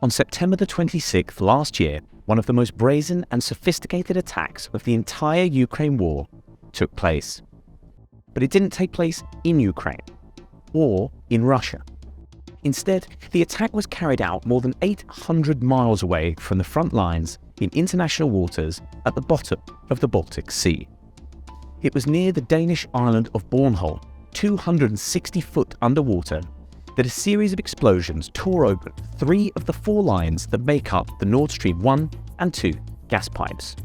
On September the 26th last year, one of the most brazen and sophisticated attacks of the entire Ukraine war took place. But it didn't take place in Ukraine or in Russia. Instead, the attack was carried out more than 800 miles away from the front lines in international waters at the bottom of the Baltic Sea. It was near the Danish island of Bornholm, 260 foot underwater, that a series of explosions tore open 3 of the 4 lines that make up the Nord Stream 1 and 2 gas pipes.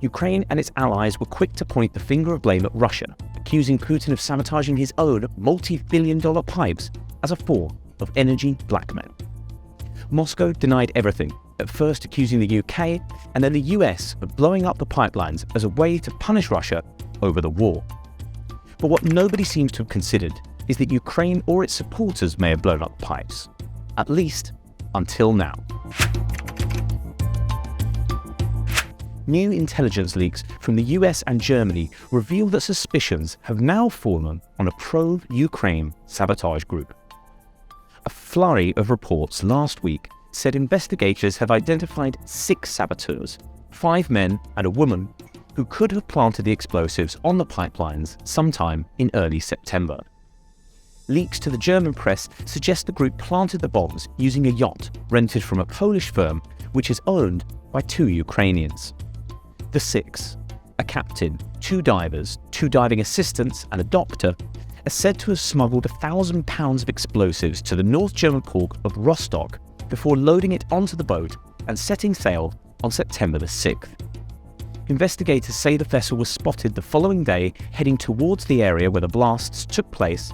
Ukraine and its allies were quick to point the finger of blame at Russia, accusing Putin of sabotaging his own multi-billion-dollar pipes as a form of energy blackmail. Moscow denied everything, at first accusing the UK and then the US of blowing up the pipelines as a way to punish Russia over the war. But what nobody seems to have considered is that Ukraine or its supporters may have blown up the pipes, at least until now. New intelligence leaks from the US and Germany reveal that suspicions have now fallen on a pro-Ukraine sabotage group. A flurry of reports last week said investigators have identified 6 saboteurs, 5 men and a woman, who could have planted the explosives on the pipelines sometime in early September. Leaks to the German press suggest the group planted the bombs using a yacht rented from a Polish firm which is owned by 2 Ukrainians. The 6, a captain, 2 divers, 2 diving assistants and a doctor, are said to have smuggled 1,000 pounds of explosives to the North German port of Rostock before loading it onto the boat and setting sail on September the 6th. Investigators say the vessel was spotted the following day heading towards the area where the blasts took place,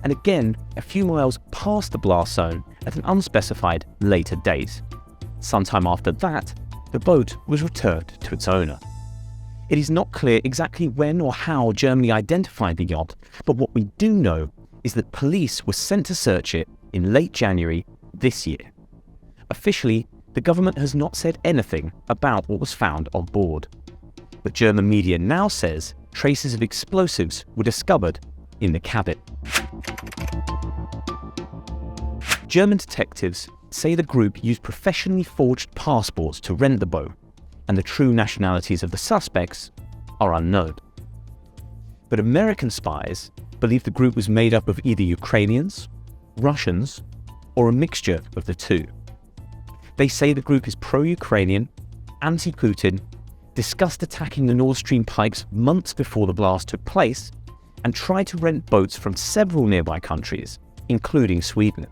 and again a few miles past the blast zone at an unspecified later date. Sometime after that, the boat was returned to its owner. It is not clear exactly when or how Germany identified the yacht, but what we do know is that police were sent to search it in late January this year. Officially, the government has not said anything about what was found on board, but German media now says traces of explosives were discovered in the cabin. German detectives say the group used professionally forged passports to rent the boat, and the true nationalities of the suspects are unknown. But American spies believe the group was made up of either Ukrainians, Russians, or a mixture of the two. They say the group is pro-Ukrainian, anti-Putin, discussed attacking the Nord Stream pipes months before the blast took place, and tried to rent boats from several nearby countries, including Sweden.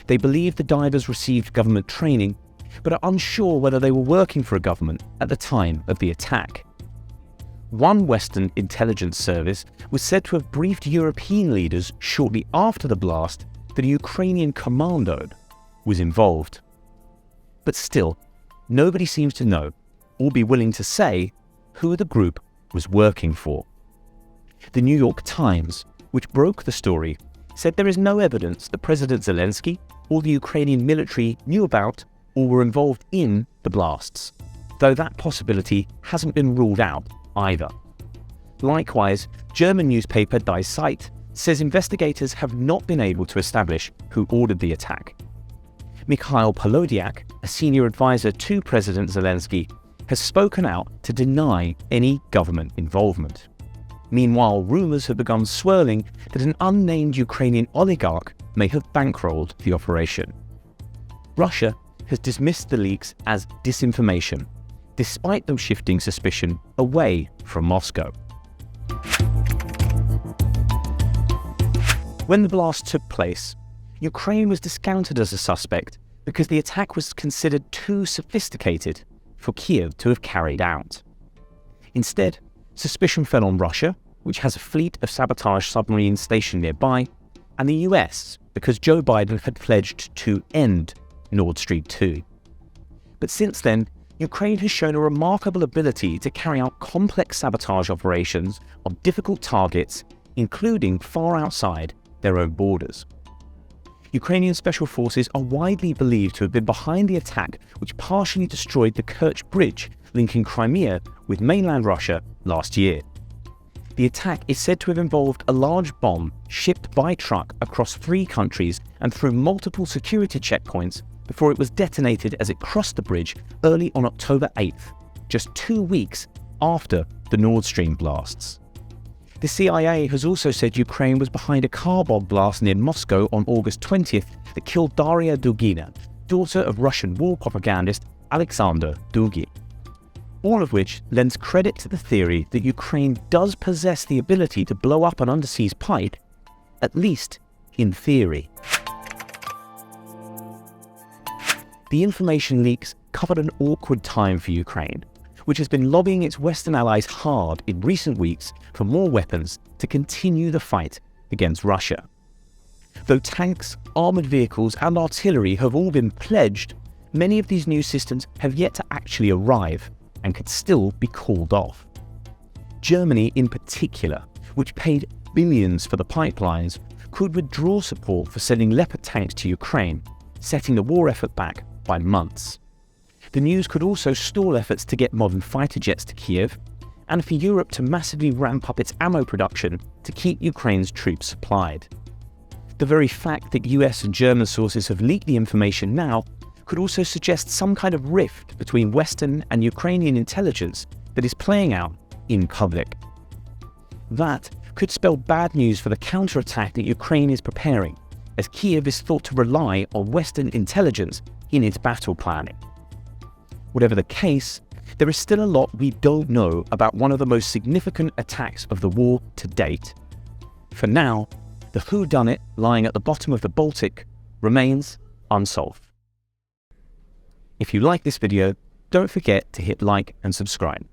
They believe the divers received government training, but are unsure whether they were working for a government at the time of the attack. One Western intelligence service was said to have briefed European leaders shortly after the blast that a Ukrainian commando was involved. But still, nobody seems to know or be willing to say who the group was working for. The New York Times, which broke the story, said there is no evidence that President Zelensky or the Ukrainian military knew about or were involved in the blasts, though that possibility hasn't been ruled out either. Likewise, German newspaper Die Zeit says investigators have not been able to establish who ordered the attack. Mikhail Polodiak, a senior advisor to President Zelensky, has spoken out to deny any government involvement. Meanwhile, rumours have begun swirling that an unnamed Ukrainian oligarch may have bankrolled the operation. Russia has dismissed the leaks as disinformation, despite them shifting suspicion away from Moscow. When the blast took place, Ukraine was discounted as a suspect because the attack was considered too sophisticated for Kiev to have carried out. Instead, suspicion fell on Russia, which has a fleet of sabotage submarines stationed nearby, and the US, because Joe Biden had pledged to end Nord Stream 2. But since then, Ukraine has shown a remarkable ability to carry out complex sabotage operations on difficult targets, including far outside their own borders. Ukrainian special forces are widely believed to have been behind the attack which partially destroyed the Kerch Bridge linking Crimea with mainland Russia last year. The attack is said to have involved a large bomb shipped by truck across 3 countries and through multiple security checkpoints before it was detonated as it crossed the bridge early on October 8th, just 2 weeks after the Nord Stream blasts. The CIA has also said Ukraine was behind a car bomb blast near Moscow on August 20th that killed Daria Dugina, daughter of Russian war propagandist Alexander Dugin. All of which lends credit to the theory that Ukraine does possess the ability to blow up an underseas pipe, at least in theory. The information leaks covered an awkward time for Ukraine, which has been lobbying its Western allies hard in recent weeks for more weapons to continue the fight against Russia. Though tanks, armoured vehicles and artillery have all been pledged, many of these new systems have yet to actually arrive and could still be called off. Germany in particular, which paid billions for the pipelines, could withdraw support for sending Leopard tanks to Ukraine, setting the war effort back by months. The news could also stall efforts to get modern fighter jets to Kiev, and for Europe to massively ramp up its ammo production to keep Ukraine's troops supplied. The very fact that US and German sources have leaked the information now could also suggest some kind of rift between Western and Ukrainian intelligence that is playing out in public. That could spell bad news for the counterattack that Ukraine is preparing, as Kiev is thought to rely on Western intelligence in its battle planning. Whatever the case, there is still a lot we don't know about one of the most significant attacks of the war to date. For now, the whodunit lying at the bottom of the Baltic remains unsolved. If you like this video, don't forget to hit like and subscribe.